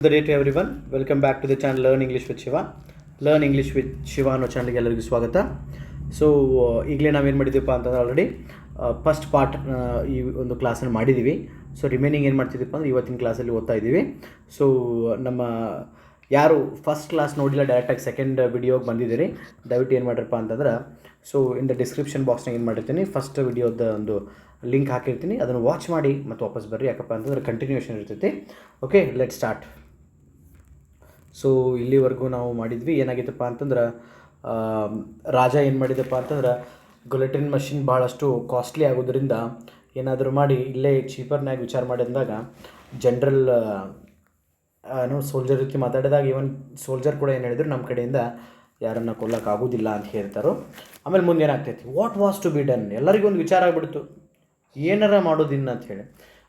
Good day to everyone. Welcome back to the channel Learn English with Shiva. Learn English with Shiva ಅನ್ನೋ ಚಾನಲ್ಗೆ ಎಲ್ಲರಿಗೂ ಸ್ವಾಗತ. So ಈಗಲೇ ನಾವೇನು ಮಾಡಿದ್ದೀವಪ್ಪ ಅಂತಂದ್ರೆ ಆಲ್ರೆಡಿ ಫಸ್ಟ್ ಪಾರ್ಟ್ ಈ ಒಂದು ಕ್ಲಾಸನ್ನು ಮಾಡಿದ್ದೀವಿ. ಸೊ ರಿಮೈನಿಂಗ್ ಏನು ಮಾಡ್ತಿದ್ದೀಪ್ಪ ಅಂದರೆ ಇವತ್ತಿನ ಕ್ಲಾಸಲ್ಲಿ ಓದ್ತಾ ಇದ್ದೀವಿ. ಸೊ ನಮ್ಮ ಯಾರು ಫಸ್ಟ್ ಕ್ಲಾಸ್ ನೋಡಿಲ್ಲ ಡೈರೆಕ್ಟಾಗಿ ಸೆಕೆಂಡ್ ವಿಡಿಯೋಗೆ ಬಂದಿದ್ದೀರಿ, ದಯವಿಟ್ಟು ಏನು ಮಾಡಿರಪ್ಪ ಅಂತಂದ್ರೆ ಸೊ ಇನ್ ದ ಡಿಸ್ಕ್ರಿಪ್ಷನ್ ಬಾಕ್ಸ್ನಾಗ ಏನು ಮಾಡಿರ್ತೀನಿ ಫಸ್ಟ್ ವಿಡಿಯೋದ ಒಂದು ಲಿಂಕ್ ಹಾಕಿರ್ತೀನಿ, ಅದನ್ನು ವಾಚ್ ಮಾಡಿ ಮತ್ತು ವಾಪಸ್ ಬರ್ರಿ. ಯಾಕಪ್ಪ ಅಂತಂದ್ರೆ ಕಂಟಿನ್ಯೂಷನ್ ಇರ್ತೈತಿ. Okay, let start. ಸೊ ಇಲ್ಲಿವರೆಗೂ ನಾವು ಮಾಡಿದ್ವಿ. ಏನಾಗಿತ್ತಪ್ಪ ಅಂತಂದ್ರೆ ರಾಜ ಏನು ಮಾಡಿದಪ್ಪ ಅಂತಂದ್ರೆ ಗುಲೆಟಿನ್ ಮಷಿನ್ ಭಾಳಷ್ಟು ಕಾಸ್ಟ್ಲಿ ಆಗೋದ್ರಿಂದ ಏನಾದರೂ ಮಾಡಿ ಇಲ್ಲೇ ಚೀಪರ್ನಾಗ ವಿಚಾರ ಮಾಡಿದಾಗ ಜನರಲ್ ಸೋಲ್ಜರ್ ರೀತಿ ಮಾತಾಡಿದಾಗ ಇವನ್ ಸೋಲ್ಜರ್ ಕೂಡ ಏನು ಹೇಳಿದ್ರು, ನಮ್ಮ ಕಡೆಯಿಂದ ಯಾರನ್ನು ಕೊಲ್ಲಕ್ಕಾಗೋದಿಲ್ಲ ಅಂತ ಹೇಳ್ತಾರೋ. ಆಮೇಲೆ ಮುಂದೆ ಏನಾಗ್ತೈತಿ, what was to be done, ಎಲ್ಲರಿಗೂ ಒಂದು ವಿಚಾರ ಆಗಿಬಿಡ್ತು ಏನಾರ ಮಾಡೋದಿನ್ನ ಅಂತ ಹೇಳಿ.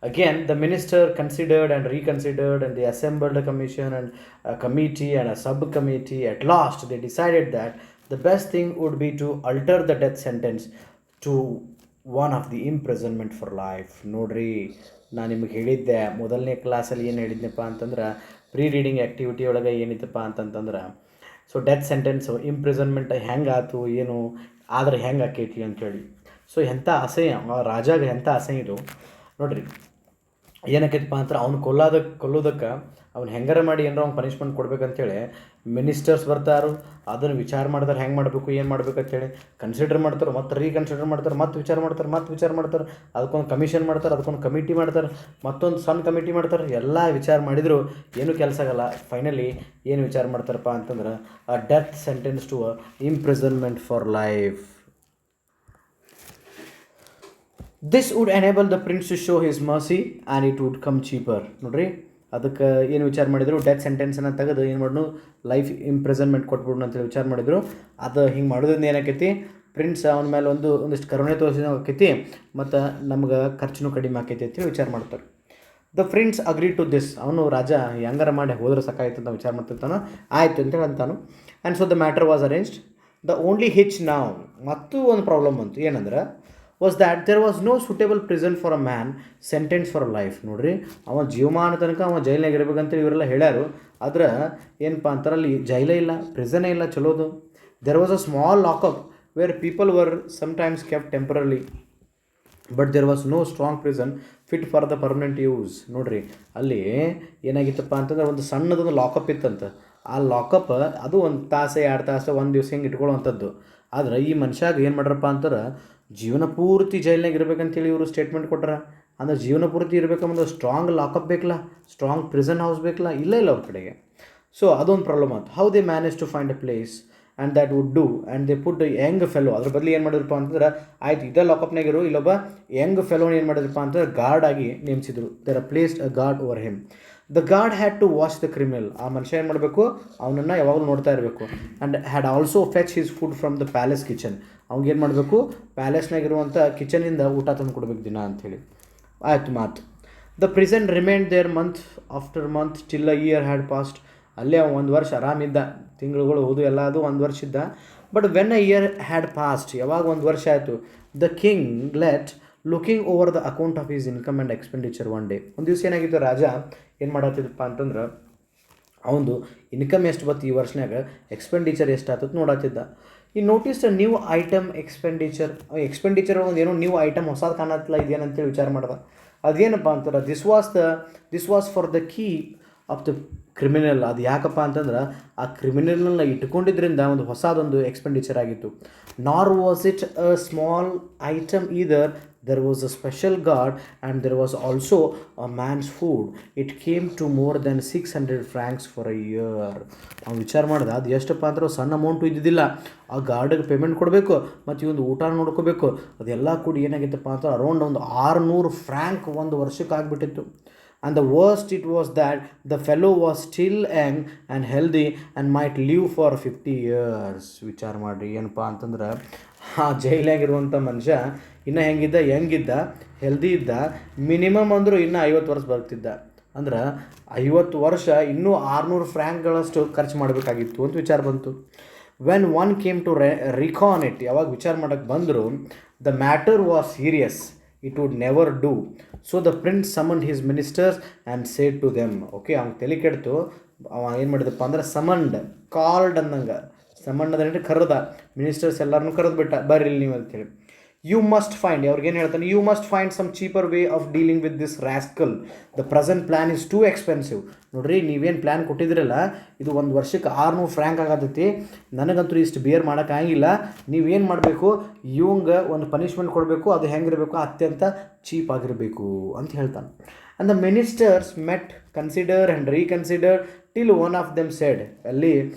Again, the minister considered and reconsidered, and they assembled a commission and a committee and a subcommittee. At last, they decided that the best thing would be to alter the death sentence to one of the imprisonment for life. ನೋಡ್ರಿ, ನಾನು ನಿಮಗೆ ಹೇಳಿದ್ದೆ ಮೊದಲನೇ ಕ್ಲಾಸಲ್ಲಿ ಏನು ಹೇಳಿದ್ನಪ್ಪ ಅಂತಂದ್ರೆ pre reading activity ಒಳಗೆ ಏನಿತ್ತಪ್ಪ ಅಂತಂತಂದ್ರೆ ಸೊ ಡೆತ್ ಸೆಂಟೆನ್ಸು ಇಂಪ್ರಿಸನ್ಮೆಂಟ್ ಹೆಂಗೆ ಆಯ್ತು ಏನು ಆದರೆ ಹೆಂಗೆ ಆಕೈತಿ ಅಂಥೇಳಿ. ಸೊ ಎಂಥ ಅಸಹ್ಯ, ರಾಜಾಗ ಎಂಥ ಅಸಹ್ಯ ಇದು ನೋಡ್ರಿ. ಏನಕ್ಕೈತಪ್ಪ ಅಂದ್ರೆ ಅವ್ನು ಕೊಲ್ಲೋದಕ್ಕೆ ಅವ್ನು ಹೆಂಗಾರ ಮಾಡಿ ಏನಾರ ಅವ್ನು ಪನಿಷ್ಮೆಂಟ್ ಕೊಡ್ಬೇಕಂತೇಳಿ ಮಿನಿಸ್ಟರ್ಸ್ ಬರ್ತಾರು, ಅದನ್ನು ವಿಚಾರ ಮಾಡ್ತಾರೆ ಹೆಂಗೆ ಮಾಡಬೇಕು ಏನು ಮಾಡಬೇಕು ಅಂತೇಳಿ ಕನ್ಸಿಡರ್ ಮಾಡ್ತಾರೆ, ಮತ್ತು ರೀಕನ್ಸಿಡರ್ ಮಾಡ್ತಾರೆ, ಮತ್ತು ವಿಚಾರ ಮಾಡ್ತಾರೆ, ಅದಕ್ಕೊಂದು ಕಮಿಷನ್ ಮಾಡ್ತಾರೆ, ಅದಕ್ಕೊಂದು ಕಮಿಟಿ ಮಾಡ್ತಾರೆ, ಮತ್ತೊಂದು ಸಣ್ಣ ಕಮಿಟಿ ಮಾಡ್ತಾರೆ. ಎಲ್ಲ ವಿಚಾರ ಮಾಡಿದರೂ ಏನೂ ಕೆಲಸ ಆಗಲ್ಲ. ಫೈನಲಿ ಏನು ವಿಚಾರ ಮಾಡ್ತಾರಪ್ಪ ಅಂತಂದ್ರೆ a death sentence to imprisonment for life. This would enable the prince to show his mercy and it would come cheaper. ನೋಡ್ರಿ, ಅದಕ್ಕೆ ಏನು ವಿಚಾರ ಮಾಡಿದರು, ಡೆತ್ ಸೆಂಟೆನ್ಸನ್ನು ತೆಗೆದು ಏನು ಮಾಡೋಣ ಲೈಫ್ ಇಂಪ್ರಿಸನ್ಮೆಂಟ್ ಕೊಟ್ಬಿಡೋಣ ಅಂತೇಳಿ ವಿಚಾರ ಮಾಡಿದರು. ಅದು ಹಿಂಗೆ ಮಾಡೋದ್ರಿಂದ ಏನಾಕೈತಿ, ಪ್ರಿನ್ಸ್ ಅವನ ಮೇಲೆ ಒಂದಿಷ್ಟು ಕರುಣೆ ತೋರಿಸಿದ ಆಕೈತಿ ಮತ್ತು ನಮ್ಗೆ ಖರ್ಚು ಕಡಿಮೆ ಆಕೈತಿ ಅಂತೇಳಿ ವಿಚಾರ ಮಾಡ್ತಾರೆ. The prince agree to this. ಅವನು ರಾಜ ಹೆಂಗಾರ ಮಾಡಿ ಹೋದ್ರೆ ಸಾಕಾಯ್ತು ಅಂತ ವಿಚಾರ ಮಾಡ್ತಿರ್ತಾನೋ, ಆಯಿತು ಅಂತೇಳಿ ಅಂತಾನು. And so the matter was arranged. The only hitch ನಾವು ಮತ್ತೂ ಒಂದು ಪ್ರಾಬ್ಲಮ್ ಬಂತು. ಏನಂದ್ರೆ was that there was no suitable prison for a man sentenced for life. ನೋಡ್ರಿ, ಅವ ಜೀವಮಾನ ತನಕ ಅವ ಜೈಲ್ನಾಗ ಇರಬೇಕಂತೇಳಿ ಇವರೆಲ್ಲ ಹೇಳ್ಯಾರು. ಆದ್ರೆ ಏನಪ್ಪ ಅಂತಾರೆ, ಅಲ್ಲಿ ಜೈಲೇ ಇಲ್ಲ, ಪ್ರಿಸನೇ ಇಲ್ಲ ಚಲೋದು. There was a small lockup where people were sometimes kept temporarily, but there was no strong prison fit for the permanent use. ನೋಡ್ರಿ, ಅಲ್ಲಿ ಏನಾಗಿತ್ತಪ್ಪ ಅಂತಂದ್ರೆ ಒಂದು ಸಣ್ಣದೊಂದು ಲಾಕಪ್ ಇತ್ತಂತ. ಆ ಲಾಕಪ್ ಅದು 1 ತಾಸು 2 ತಾಸು 1 ದಿವಸ ಹಿಂಗೆ ಇಟ್ಕೊಳ್ಳೋವಂಥದ್ದು. ಆದ್ರೆ ಈ ಮನುಷ್ಯಾಗ ಏನು ಮಾಡ್ರಪ್ಪ ಅಂತಾರೆ, ಜೀವನ ಪೂರ್ತಿ ಜೈಲ್ನಾಗ ಇರಬೇಕಂತೇಳಿ ಇವರು ಸ್ಟೇಟ್ಮೆಂಟ್ ಕೊಟ್ಟಾರ. ಅಂದ್ರೆ ಜೀವನ ಪೂರ್ತಿ ಇರಬೇಕಂದ್ರೆ ಸ್ಟ್ರಾಂಗ್ ಲಾಕಪ್ ಬೇಕಲ್ಲ, ಸ್ಟ್ರಾಂಗ್ ಪ್ರಿಸನ್ ಹೌಸ್ ಬೇಕಲ್ಲ, ಇಲ್ಲ ಅವ್ರ ಕಡೆಗೆ. ಸೊ ಅದೊಂದು ಪ್ರಾಬ್ಲಮ್ ಆಯ್ತು. How they manage to find a place and that would do and they put young fellow. ಅದ್ರ ಬದಲು ಏನು ಮಾಡಿದ್ರಪ್ಪ ಅಂತಂದ್ರೆ, ಆಯ್ತು ಇದೇ ಲಾಕಪ್ನಾಗಿರು, ಇಲ್ಲೊಬ್ಬ ಯಂಗ್ ಫೆಲೋನ ಏನು ಮಾಡಿದ್ರಪ್ಪ ಅಂತಂದ್ರೆ ಗಾರ್ಡ್ ಆಗಿ ನೇಮಿಸಿದ್ರು. There are placed a guard over him. The guard had to watch the criminal. ಆ ಮನುಷ್ಯ ಏನು ಮಾಡಬೇಕು, ಅವನನ್ನು ಯಾವಾಗಲೂ ನೋಡ್ತಾ ಇರಬೇಕು. And had also fetch his food from the palace kitchen. ಅವ್ನಿಗೆ ಏನು ಮಾಡಬೇಕು, ಪ್ಯಾಲೇಸ್ನಾಗಿರುವಂಥ ಕಿಚನಿಂದ ಊಟ ತಂದು ಕೊಡ್ಬೇಕು ದಿನ ಅಂಥೇಳಿ. ಆಯ್ತು ಮಾತು. The prison remained there month after month till a year had passed. ಅಲ್ಲೇ 1 ವರ್ಷ ಆರಾಮಿದ್ದ, ತಿಂಗಳುಗಳು ಹೋದು ಎಲ್ಲ ಅದು 1 ವರ್ಷ ಇದ್ದ. But when a year had passed, ಯಾವಾಗ 1 ವರ್ಷ ಆಯಿತು, the king let looking over the account of is income and expenditure one day. ಒಂದು ದಿವಸ ಏನಾಗಿತ್ತು, ರಾಜ ಏನು ಮಾಡತ್ತಿದ್ದಪ್ಪ ಅಂತಂದ್ರೆ ಅವನು ಇನ್ಕಮ್ ಎಷ್ಟು ಬತ್ತು ಈ ವರ್ಷನಾಗ, ಎಕ್ಸ್ಪೆಂಡಿಚರ್ ಎಷ್ಟು ಆಗ್ತದೆ ನೋಡತ್ತಿದ್ದ. ಈ ನೋಟಿಸ್ ನ್ಯೂ ಐಟಮ್ ಎಕ್ಸ್ಪೆಂಡಿಚರ್ ಒಂದು ಏನೋ ನ್ಯೂ ಐಟಮ್ ಹೊಸದು ಕಾಣತ್ತಲ್ಲ, ಇದೇನಂತೇಳಿ ವಿಚಾರ ಮಾಡ್ದೆ. ಅದೇನಪ್ಪ ಅಂತಾರೆ, this was for the key of the criminal. ಅದು ಯಾಕಪ್ಪ ಅಂತಂದ್ರೆ ಆ ಕ್ರಿಮಿನಲ್ನ ಇಟ್ಕೊಂಡಿದ್ರಿಂದ ಒಂದು ಹೊಸದೊಂದು ಎಕ್ಸ್ಪೆಂಡಿಚರ್ ಆಗಿತ್ತು. ನಾರ್ was it a small item either, there was a special guard and there was also a man's food. It came to more than 600 francs for a year. ಅವ್ನು ವಿಚಾರ ಮಾಡ್ದೆ, ಅದು ಎಷ್ಟಪ್ಪ ಅಂದ್ರೆ ಸಣ್ಣ ಅಮೌಂಟು ಇದ್ದಿದ್ದಿಲ್ಲ. ಆ ಗಾರ್ಡಿಗೆ ಪೇಮೆಂಟ್ ಕೊಡಬೇಕು ಮತ್ತು ಈ ಒಂದು ಊಟ ನೋಡ್ಕೋಬೇಕು, ಅದೆಲ್ಲ ಕೂಡಿ ಏನಾಗಿತ್ತಪ್ಪ ಅಂತ ಅರೌಂಡ್ ಒಂದು 600 ಫ್ರ್ಯಾಂಕ್ ಒಂದು ವರ್ಷಕ್ಕೆ ಆಗಿಬಿಟ್ಟಿತ್ತು. And the worst it was that the fellow was still young and healthy and might live for 50 years. ವಿಚಾರ ಮಾಡಿರಿ, ಏನಪ್ಪ ಅಂತಂದ್ರೆ ಆ ಜೈಲಾಗಿರುವಂಥ ಮನುಷ್ಯ ಇನ್ನೂ ಹೆಂಗಿದ್ದ, ಹೆಲ್ದಿ ಇದ್ದ, ಮಿನಿಮಮ್ ಅಂದರೂ ಇನ್ನೂ 50 ವರ್ಷ ಬರ್ತಿದ್ದ. ಅಂದ್ರೆ 50 ವರ್ಷ ಇನ್ನೂ 600 ಫ್ರ್ಯಾಂಕ್ಗಳಷ್ಟು ಖರ್ಚು ಮಾಡಬೇಕಾಗಿತ್ತು ಅಂತ ವಿಚಾರ ಬಂತು. When one came to reckon it, ಯಾವಾಗ ವಿಚಾರ ಮಾಡೋಕ್ಕೆ ಬಂದರು, the matter was serious. it would never do. So the prince summoned his ministers and said to them, okay ಅವ್ನು ತಲೆ ಕೆಡ್ತು, ಅವ ಏನು ಮಾಡಿದಪ್ಪ ಅಂದ್ರೆ ಸಮಂಡ್, ಕಾಲ್ಡ್ ಅಂದಂಗೆ, ಸಮಂಡ್ ಅಂದ್ರೆ ಕರೆದ, ಮಿನಿಸ್ಟರ್ಸ್ ಎಲ್ಲರನ್ನೂ ಕರೆದ್ಬಿಟ್ಟ, ಬರ್ರಿ ಇಲ್ಲಿ ನೀವು ಅಂತೇಳಿ. ಯು ಮಸ್ಟ್ ಫೈಂಡ್, ಅವ್ರಿಗೇನು ಹೇಳ್ತಾನೆ, you must find some cheaper way of dealing with this rascal, the present plan is too expensive. ನೋಡ್ರಿ, ನೀವೇನು ಪ್ಲ್ಯಾನ್ ಕೊಟ್ಟಿದ್ರಲ್ಲ, ಇದು ಒಂದು ವರ್ಷಕ್ಕೆ 600 ಫ್ರ್ಯಾಂಕ್ ಆಗತ್ತೈತಿ, ನನಗಂತೂ ಇಷ್ಟು ಬಿಯರ್ ಮಾಡೋಕ್ಕಾಗಿಲ್ಲ, ನೀವೇನು ಮಾಡಬೇಕು, ಇವಂಗೆ ಒಂದು ಪನಿಷ್ಮೆಂಟ್ ಕೊಡಬೇಕು, ಅದು ಹೆಂಗಿರಬೇಕು, ಅತ್ಯಂತ ಚೀಪ್ ಆಗಿರಬೇಕು ಅಂತ ಹೇಳ್ತಾನೆ. And the ministers met, consider and reconsider till one of them shed, ಅಲ್ಲಿ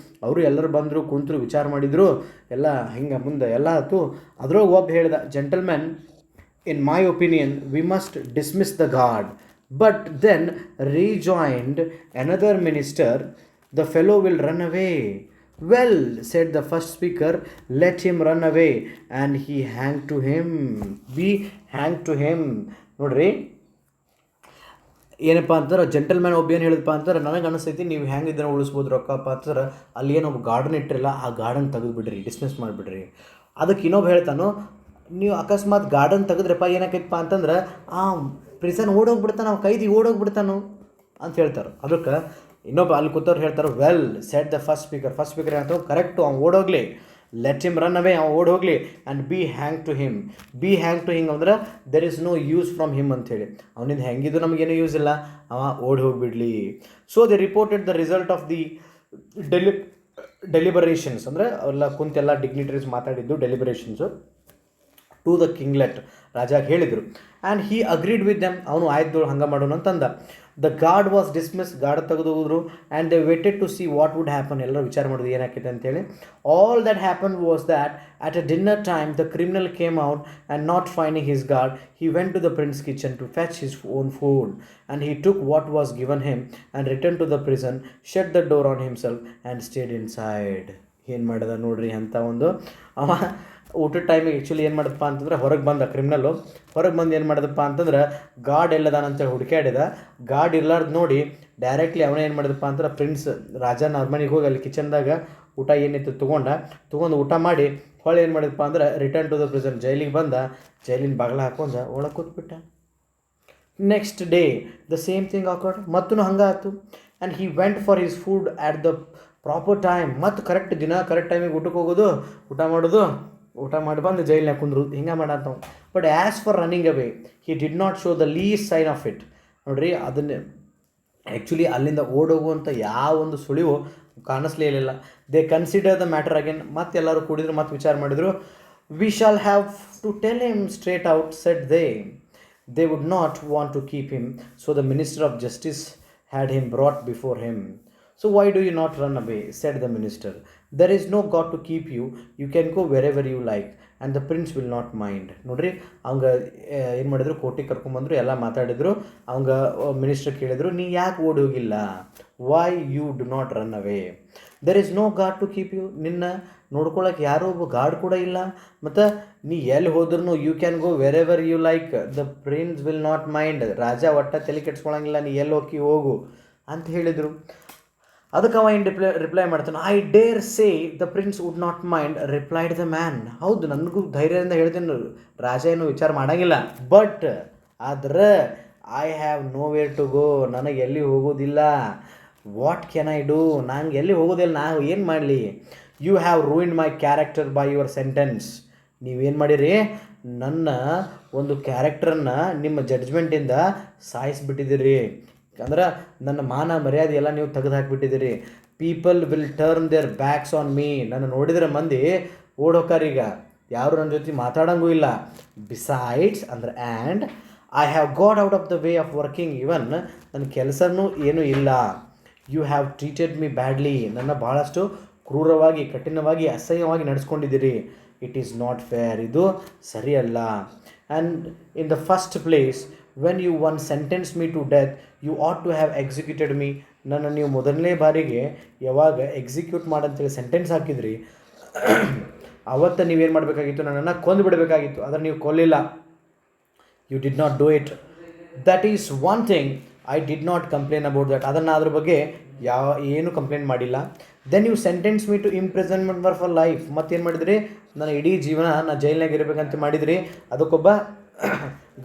ಅವರು ಎಲ್ಲರೂ ಬಂದರು, ಕುಂತರು, ವಿಚಾರ ಮಾಡಿದರು, ಎಲ್ಲ ಹಿಂಗೆ ಮುಂದೆ ಎಲ್ಲ ಆಯ್ತು. ಅದ್ರೊಳಗೆ ಒಬ್ಬ ಹೇಳ್ದ, gentlemen, in my opinion we must dismiss the guard. But then rejoined another minister, the fellow will run away. Well, said the first speaker, let him run away and he hanged to him. Be hanged to him. ನೋಡ್ರಿ, ಏನಪ್ಪ ಅಂತಾರೆ, gentleman ಒಬ್ಬ ಏನು ಹೇಳಿದಪ್ಪ ಅಂತಾರೆ, ನನಗೆ ಅನಿಸ್ತೈತಿ ನೀವು ಹೆಂಗೆ ಇದನ್ನು ಉಳಿಸ್ಬೋದು ರೊಕ್ಕಪ್ಪ ಅಂತಾರೆ, ಅಲ್ಲಿ ಏನೊಬ್ಬ ಗಾರ್ಡನ್ ಇಟ್ಟಿರಲ್ಲ, ಆ ಗಾರ್ಡನ್ ತೆಗೆದುಬಿಡ್ರಿ, ಡಿಸ್ಮಿಸ್ ಮಾಡಿಬಿಡ್ರಿ. ಅದಕ್ಕೆ ಇನ್ನೊಬ್ಬ ಹೇಳ್ತಾನೋ, ನೀವು ಅಕಸ್ಮಾತ್ ಗಾರ್ಡನ್ ತೆಗೆದ್ರಪ್ಪ ಏನಾಕೈತಪ್ಪ ಅಂತಂದ್ರೆ ಆ ಪ್ರಿಸನ್ ಓಡೋಗ್ಬಿಡ್ತಾನೆ, ಅವ್ನು ಕೈದಿ ಓಡೋಗ್ಬಿಡ್ತಾನು ಅಂತ ಹೇಳ್ತಾರೆ. ಅದಕ್ಕೆ ಇನ್ನೊಬ್ಬ ಅಲ್ಲಿ ಕೂತವ್ರು ಹೇಳ್ತಾರೆ, well said the first speaker ಹೇಳ್ತಾರೆ, ಕರೆಕ್ಟು, ಅವ್ನು ಓಡೋಗ್ಲಿ, ಲೆಟ್ ಹಿಮ್ ರನ್ ಅವೇ, ಅವ್ನು ಓಡ್ ಹೋಗಲಿ, and be hang to him. Be hang to ಹಿಂಗ್ ಅಂದ್ರೆ there is no use from him ಅಂಥೇಳಿ, ಅವನಿಂದ ಹೆಂಗಿದ್ದು ನಮಗೇನು ಯೂಸ್ ಇಲ್ಲ, ಅವ ಓಡಿ ಹೋಗಿಬಿಡ್ಲಿ. So they reported the result of the deliberations, ಅಂದರೆ ಅವೆಲ್ಲ ಕುಂತೆಲ್ಲ ಡಿಗ್ನಿಟರೀಸ್ ಮಾತಾಡಿದ್ದು ಡೆಲಿಬರೇಷನ್ಸು, ಟು ದ ಕಿಂಗ್ಲೆಟ್, ರಾಜಾಗೆ ಹೇಳಿದರು. And he agreed with them, ಅವನು ಆಯ್ತು ಹಂಗೆ ಮಾಡೋಣ ಅಂತಂದ. The guard was dismiss, guard ತೆಗೆದು ಹೋದ್ರು. And they waited to see what would happen, ಎಲ್ಲರೂ ವಿಚಾರ ಮಾಡೋದು ಏನಾಕೈತೆ ಅಂತೇಳಿ. All that happen was that at a dinner time the criminal came out and not finding his guard he went to the prince's kitchen to fetch his own food, and he took what was given him and returned to the prison, shut the door on himself and stayed inside. ಏನು ಮಾಡಿದ ನೋಡ್ರಿ ಅಂತ ಒಂದು, ಅವ ಊಟದ ಟೈಮಿಗೆ actually ಏನು ಮಾಡಿದಪ್ಪ ಅಂತಂದ್ರೆ ಹೊರಗೆ ಬಂದ, ಕ್ರಿಮಿನಲ್ಲು ಹೊರಗೆ ಬಂದು ಏನು ಮಾಡಿದಪ್ಪ ಅಂತಂದ್ರೆ ಗಾರ್ಡ್ ಎಲ್ಲದಾನಂತೇಳಿ ಹುಡುಕಾಡಿದ. ಗಾರ್ಡ್ ಇರ್ಲಾರ್ದು ನೋಡಿ ಡೈರೆಕ್ಟ್ಲಿ ಅವನೇ ಏನು ಮಾಡಿದಪ್ಪ ಅಂದ್ರೆ ಪ್ರಿನ್ಸ್ ರಾಜನ ಅರಮನೆಗೆ ಹೋಗಿ ಅಲ್ಲಿ ಕಿಚನ್ದಾಗ ಊಟ ಏನಿತ್ತು ತೊಗೊಂಡು ಊಟ ಮಾಡಿ ಹೊಳೆ ಏನು ಮಾಡಿದಪ್ಪ ಅಂದ್ರೆ ರಿಟರ್ನ್ ಟು ದ ಪ್ರಿಸನ್, ಜೈಲಿಗೆ ಬಂದ, ಜೈಲಿನ ಬಾಗಿಲ ಹಾಕೊಂಡ ಒಳಗೆ ಕೂತ್ಬಿಟ್ಟ. Next day the same thing occurred, ಮತ್ತೂ ಹಂಗೆ ಆಯ್ತು. And he went for his food at the proper time, ಮತ್ತು ಕರೆಕ್ಟ್ ದಿನ ಕರೆಕ್ಟ್ ಟೈಮಿಗೆ ಊಟಕ್ಕೆ ಹೋಗೋದು, ಊಟ ಮಾಡೋದು, ಊಟ ಮಾಡಿ ಬಂದು ಜೈಲಿನಾಗ ಕುಂದ್ರು, ಹಿಂಗೆ ಮಾಡತ್ತವ. But as for running away he did not show the least sign of it. ನೋಡ್ರಿ, ಅದನ್ನೇ ಆ್ಯಕ್ಚುಲಿ ಅಲ್ಲಿಂದ ಓಡೋಗುವಂಥ ಯಾವ ಒಂದು ಸುಳಿವು ಕಾಣಿಸ್ಲೇ ಇರಲಿಲ್ಲ. They consider the matter again, ಮತ್ತೆ ಎಲ್ಲರೂ ಕೂಡಿದ್ರು, ಮತ್ತೆ ವಿಚಾರ ಮಾಡಿದರು. We shall have to tell him straight out, said they would not want to keep him, so the minister of justice had him brought before him. So why do you not run away, said the minister. There is no God to keep you. You can go wherever you like and the prince will not mind. ನೋಡ್ರಿ, ಅವಂಗ ಏನು ಮಾಡಿದ್ರು, ಕೋರ್ಟಿಗೆ ಕರ್ಕೊಂಬಂದರು, ಎಲ್ಲ ಮಾತಾಡಿದ್ರು. ಅವಂಗ minister ಕೇಳಿದ್ರು, ನೀ ಯಾಕೆ ಓಡಿ ಹೋಗಿಲ್ಲ, why you do not run away. There is no guard to keep you, ನಿನ್ನ ನೋಡ್ಕೊಳಕ್ಕೆ ಯಾರೋ ಒಬ್ಬ ಗಾರ್ಡ್ ಕೂಡ ಇಲ್ಲ, ಮತ್ತು ನೀ ಎಲ್ಲಿ ಹೋದ್ರೂ you can go wherever you like, the prince will not mind, ರಾಜ ಒಟ್ಟ ತಲೆ ಕೆಡ್ಸ್ಕೊಳಂಗಿಲ್ಲ, ನೀ ಎಲ್ಲಿ ಹೋಗು ಅಂತ ಹೇಳಿದರು. ಅದಕ್ಕೆ ಅವ ಏನು ರಿಪ್ಲೈ ಮಾಡ್ತಾನೆ, I Deere say the prince would not mind, replied the man. ಹೌದು, ನನಗೂ ಧೈರ್ಯದಿಂದ ಹೇಳ್ತೇನೆ, ರಾಜ ಏನು ವಿಚಾರ ಮಾಡೋಂಗಿಲ್ಲ, ಬಟ್ ಆದ್ರೆ I have nowhere to go, ನನಗೆ ಎಲ್ಲಿ ಹೋಗೋದಿಲ್ಲ. ವಾಟ್ ಕ್ಯಾನ್ ಐ ಡೂ, ನಂಗೆ ಎಲ್ಲಿ ಹೋಗೋದಿಲ್ಲ, ನಾವು ಏನು ಮಾಡಲಿ. You have ruined my character by your sentence, ನೀವೇನು ಮಾಡಿರಿ, ನನ್ನ ಒಂದು ಕ್ಯಾರೆಕ್ಟರನ್ನು ನಿಮ್ಮ ಜಡ್ಜ್ಮೆಂಟಿಂದ ಸಾಯಿಸಿಬಿಟ್ಟಿದ್ದೀರಿ, ಅಂದ್ರೆ ನನ್ನ ಮಾನ ಮರ್ಯಾದೆ ಎಲ್ಲ ನೀವು ತೆಗೆದು ಹಾಕಿಬಿಟ್ಟಿದ್ದೀರಿ. People will turn their backs on me, ನನ್ನ ನೋಡಿದರೆ ಮಂದಿ ಓಡೋಕಾರೀಗ, ಯಾರು ನನ್ನ ಜೊತೆ ಮಾತಾಡೋಂಗೂ ಇಲ್ಲ. ಬಿಸೈಡ್ಸ್ ಅಂದ್ರೆ and I have got out of the way of working, ಇವನ್ ನನ್ನ ಕೆಲಸನೂ ಏನೂ ಇಲ್ಲ. You have treated me badly, ನನ್ನ ಭಾಳಷ್ಟು ಕ್ರೂರವಾಗಿ, ಕಠಿಣವಾಗಿ, ಅಸಹ್ಯವಾಗಿ ನಡೆಸ್ಕೊಂಡಿದ್ದೀರಿ. ಇಟ್ ಈಸ್ ನಾಟ್ ಫೇರ್, ಇದು ಸರಿಯಲ್ಲ. And in the first place when you one sentence me to death you ought to have executed me, ನನ್ನ ನೀವು ಮೊದಲನೇ ಬಾರಿಗೆ ಯಾವಾಗ ಎಕ್ಸಿಕ್ಯೂಟ್ ಮಾಡಂತೇಳಿ ಸೆಂಟೆನ್ಸ್ ಹಾಕಿದ್ರಿ, ಅವತ್ತು ನೀವೇನು ಮಾಡಬೇಕಾಗಿತ್ತು, ನನ್ನನ್ನು ಕೊಂದು ಬಿಡಬೇಕಾಗಿತ್ತು, ಆದರೆ ನೀವು ಕೊಲ್ಲಿಲ್ಲ. You did not do it. That is one thing I did not complain about that, ಅದನ್ನು ಅದ್ರ ಬಗ್ಗೆ ಏನು ಕಂಪ್ಲೇಂಟ್ ಮಾಡಿಲ್ಲ. Then you sentence me to imprisonment for life, ಮತ್ತೇನು ಮಾಡಿದ್ರಿ, ನನ್ನ ಇಡೀ ಜೀವನ ನಾನು ಜೈಲಿನಾಗ ಇರಬೇಕಂತ ಮಾಡಿದ್ರಿ. ಅದಕ್ಕೊಬ್ಬ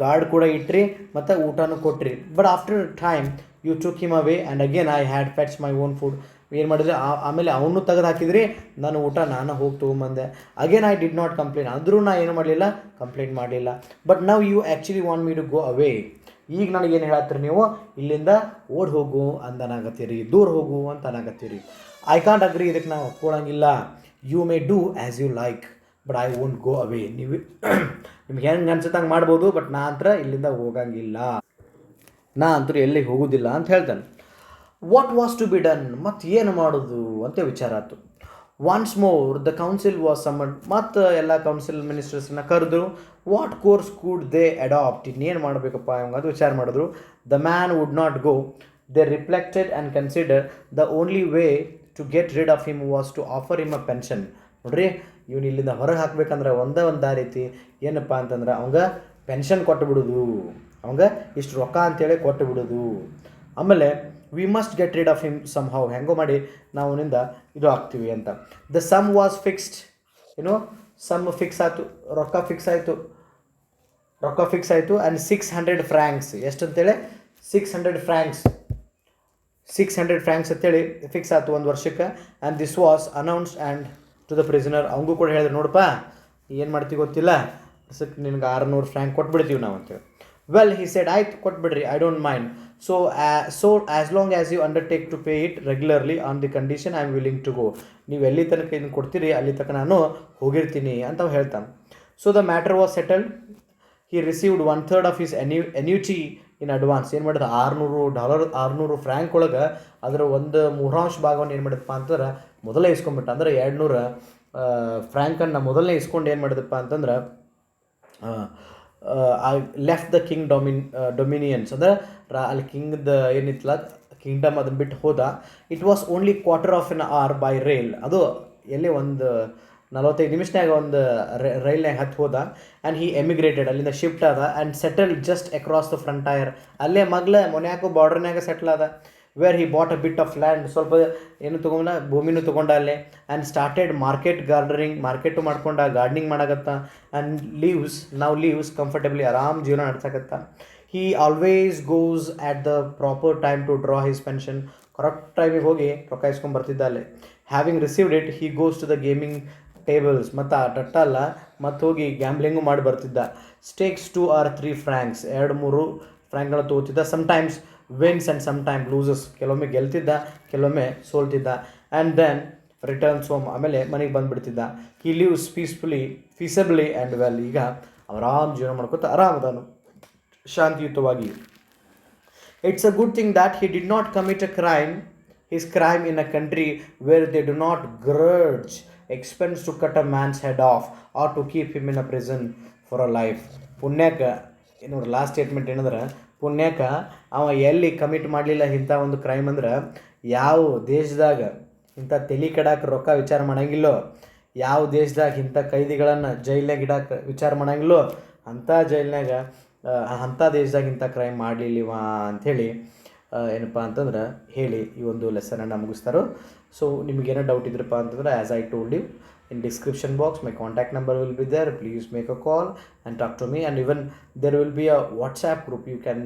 ಗಾರ್ಡ್ ಕೂಡ ಇಟ್ರಿ ಮತ್ತು ಊಟನೂ ಕೊಟ್ರಿ. But after time you took him away and again I had fetch my own food. ಏನು ಮಾಡಿದ್ರೆ ಆಮೇಲೆ ಅವನು ತೆಗೆದು ಹಾಕಿದ್ರಿ, ನಾನು ಊಟ ನಾನು ಹೋಗಿ ತೊಗೊಂಬಂದೆ. Again I did not complaint, ಅಂದರೂ ನಾ ಏನು ಮಾಡಲಿಲ್ಲ, ಕಂಪ್ಲೇಂಟ್ ಮಾಡಲಿಲ್ಲ. But now you actually want me to go away. ಈಗ ನನಗೇನು ಹೇಳತ್ತೀರಿ ನೀವು, ಇಲ್ಲಿಂದ ಓಡಿ ಹೋಗು ಅಂತ ಅನ್ನಾಗತ್ತೀರಿ, ದೂರ ಹೋಗು ಅಂತ ಅನ್ನಾಗತ್ತೀರಿ. ಐ ಕಾಂಟ್ ಅಗ್ರಿ, ಇದಕ್ಕೆ ನಾವು ಒಪ್ಕೊಳ್ಳೋಂಗಿಲ್ಲ. You may do as you like but I won't go away. ನೀವು ನಿಮ್ಗೆ ಹೆಂಗೆ ಅನ್ಸುತ್ತೆ ಹಂಗೆ ಮಾಡ್ಬೋದು, ಬಟ್ ನಾ ಅಂತರ ಇಲ್ಲಿಂದ ಹೋಗಂಗಿಲ್ಲ, ನಾ ಅಂತೂ ಎಲ್ಲಿಗೆ ಹೋಗೋದಿಲ್ಲ ಅಂತ ಹೇಳ್ತಾನೆ. What was to be done, ಮತ್ತು ಏನು ಮಾಡೋದು ಅಂತ ವಿಚಾರ ಆಯ್ತು. Once more the council was summoned, ಮತ್ತು ಎಲ್ಲ ಕೌನ್ಸಿಲ್ ಮಿನಿಸ್ಟರ್ಸ್ನ ಕರೆದ್ರು. What course could they adopt, ಇನ್ನೇನು ಮಾಡಬೇಕಪ್ಪ ಹಂಗೆ ಅದು ವಿಚಾರ ಮಾಡಿದ್ರು. The man would not go. They reflected and consider the only way to get rid of him was to offer him a pension. ನೋಡ್ರಿ, ಇವನು ಇಲ್ಲಿಂದ ಹೊರಗೆ ಹಾಕ್ಬೇಕಂದ್ರೆ ಒಂದೇ ಒಂದು ದಾರಿ ಏನಪ್ಪ ಅಂತಂದ್ರೆ ಅವಂಗೆ ಪೆನ್ಷನ್ ಕೊಟ್ಟು ಬಿಡೋದು, ಅವಂಗೆ ಇಷ್ಟು ರೊಕ್ಕ ಅಂತೇಳಿ ಕೊಟ್ಟು ಬಿಡೋದು. ಆಮೇಲೆ we must get rid of him somehow, ಹೆಂಗೋ ಮಾಡಿ ನಾವು ಅವನಿಂದ ಇದು ಆಗ್ತೀವಿ ಅಂತ. ದ ಸಮ್ ವಾಸ್ ಫಿಕ್ಸ್ಡ್, ಏನು ಸಮ್ ಫಿಕ್ಸ್ ಆಯಿತು, ರೊಕ್ಕ ಫಿಕ್ಸ್ ಆಯಿತು ಆ್ಯಂಡ್ 600 ಫ್ರ್ಯಾಂಕ್ಸ್, ಎಷ್ಟು ಅಂತೇಳಿ 600 ಫ್ರ್ಯಾಂಕ್ಸ್ ಅಂತೇಳಿ ಫಿಕ್ಸ್ ಆಯ್ತು ಒಂದು ವರ್ಷಕ್ಕೆ. And this was announced and to the prisoner, ಅವಂಗೂ ಕೂಡ ಹೇಳಿದ್ರು, ನೋಡಪ್ಪ ಏನು ಮಾಡ್ತೀವಿ ಗೊತ್ತಿಲ್ಲ, ನಿನಗೆ 600 ಫ್ರ್ಯಾಂಕ್ ಕೊಟ್ಬಿಡ್ತೀವಿ ನಾವು ಅಂತೇಳಿ. ವೆಲ್ ಹಿ ಸೆಡ್, ಆಯ್ತು ಕೊಟ್ಬಿಡ್ರಿ, I don't mind. So as long as you undertake to pay it regularly on the condition I am willing to go. ನೀವು ಎಲ್ಲಿ ತನಕ ಇದನ್ನು ಕೊಡ್ತೀರಿ ಅಲ್ಲಿ ತನಕ ನಾನು ಹೋಗಿರ್ತೀನಿ ಅಂತ ಹೇಳ್ತಾನೆ. So the matter was settled. He received 1/3 of his annuity in advance. ಏನು ಮಾಡಿದ, $600 600 ಫ್ರ್ಯಾಂಕ್ ಒಳಗೆ ಅದರ ಒಂದು 3/4 ಭಾಗವನ್ನು ಏನು ಮಾಡಿದಪ್ಪ ಅಂತಂದ್ರೆ ಮೊದಲೇ ಇಸ್ಕೊಂಡ್ಬಿಟ್ಟ. ಅಂದ್ರೆ 200 ಫ್ರ್ಯಾಂಕನ್ನು ಮೊದಲನೇ ಇಸ್ಕೊಂಡು ಏನು ಮಾಡಿದಪ್ಪ ಅಂತಂದ್ರೆ I left the king dominions, ಅಂದ್ರೆ ಅಲ್ಲಿ ಕಿಂಗ್ದ ಏನಿತ್ತಲ್ಲ ಕಿಂಗ್ಡಮ್ ಅದನ್ನು ಬಿಟ್ಟು ಹೋದ. It was only quarter of an hour by rail, ಅದು ಎಲ್ಲಿ ಒಂದು 45 ನಿಮಿಷನಾಗ ಒಂದು ರೈಲ್ನಾಗ ಹತ್ತು ಹೋದ. ಆ್ಯಂಡ್ ಹಿ ಎಮಿಗ್ರೇಟೆಡ್, ಅಲ್ಲಿಂದ ಶಿಫ್ಟ್ ಆದ and settled just across the frontier, ಅಲ್ಲೇ ಮೊನ್ಯಾಕು ಬಾರ್ಡರ್ನಾಗ ಸೆಟ್ಲ್ ಆದ. Where he bought a bit of land, ಸ್ವಲ್ಪ ಏನು ತೊಗೊಂಡ ಭೂಮಿನೂ ತೊಗೊಂಡ ಅಲ್ಲೇ. ಆ್ಯಂಡ್ ಸ್ಟಾರ್ಟೆಡ್ ಮಾರ್ಕೆಟು ಮಾಡ್ಕೊಂಡ, ಗಾರ್ಡನಿಂಗ್ ಮಾಡಾಕತ್ತ. ಆ್ಯಂಡ್ ಲೀವ್ಸ್ ಕಂಫರ್ಟೇಬ್ಲಿ, ಆರಾಮ್ ಜೀವನ ನಡ್ಸಕತ್ತ. He always goes at the proper time to draw his pension, correct ಟೈಮಿಗೆ ಹೋಗಿ ರೊಕ್ಕ ಇಸ್ಕೊಂಡು ಬರ್ತಿದ್ದ ಅಲ್ಲೇ. Having received it he goes to the gaming tables, ಮತ್ತು ಆ ಟಟ್ಟಲ್ಲ ಮತ್ತು ಹೋಗಿ ಗ್ಯಾಂಬ್ಲಿಂಗು ಮಾಡಿ ಬರ್ತಿದ್ದ. ಸ್ಟೇಕ್ಸ್ 2 or 3 ಫ್ರ್ಯಾಂಕ್ಸ್, 2-3 ಫ್ರ್ಯಾಂಕ್ಗಳನ್ನ ತೊಗೋತಿದ್ದ. Sometimes wins and sometime loses, ಕೆಲವೊಮ್ಮೆ ಗೆಲ್ತಿದ್ದ, ಕೆಲವೊಮ್ಮೆ ಸೋಲ್ತಿದ್ದ. ಆ್ಯಂಡ್ ದೆನ್ ರಿಟರ್ನ್ಸ್ ಹೋಮ್, ಆಮೇಲೆ ಮನೆಗೆ ಬಂದುಬಿಡ್ತಿದ್ದ. He lives peacefully and well, ಈಗ ಆರಾಮ್ ಜೀವನ ಮಾಡ್ಕೊತ ಆರಾಮದಾನು, ಶಾಂತಿಯುತವಾಗಿ. It's a good thing that he did not commit his crime in a country where they do not grudge expense to cut a man's head off or to keep him in a prison for a life. ಪುಣ್ಯಕ್ಕೆ ನೋಡಿ last statement ಏನಂದ್ರೆ, ಪುಣ್ಯಕ್ಕೆ ಅವ ಎಲ್ಲಿ commit ಮಾಡಲಿಲ್ಲ ಇಂಥ ಒಂದು crime ಅಂದ್ರೆ, ಯಾವ ದೇಶದಾಗ ಇಂಥ ತಲೆ ಕೆಡಾಕ ರೊಕ್ಕ ವಿಚಾರ ಮಾಡಂಗಿಲ್ಲೋ, ಯಾವ ದೇಶದಾಗ ಇಂಥ ಕೈದಿಗಳನ್ನು ಜೈಲ್ನಾಗ ಇಡಾಕ ವಿಚಾರ ಮಾಡಂಗಿಲ್ಲೋ, ಅಂಥ ಜೈಲ್ನಾಗ ಅಂಥ ದೇಶದಾಗ ಇಂಥ ಕ್ರೈಮ್ ಮಾಡಲಿಲ್ಲವ ಅಂಥೇಳಿ ಏನಪ್ಪ ಅಂತಂದ್ರೆ ಹೇಳಿ ಈ ಒಂದು ಲೆಸನನ್ನು ಮುಗಿಸ್ತಾರೋ. ಸೊ ನಿಮಗೇನೋ ಡೌಟ್ ಇದ್ರಪ್ಪ ಅಂತಂದ್ರೆ, as I told you, in description box my contact number will be there. Please make a call and talk to me, and even there will be a WhatsApp group. You can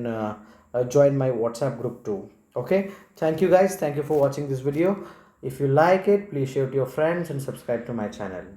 join my WhatsApp group too. Okay, thank you guys, thank you for watching this video. If you like it, please share it to your friends and subscribe to my channel.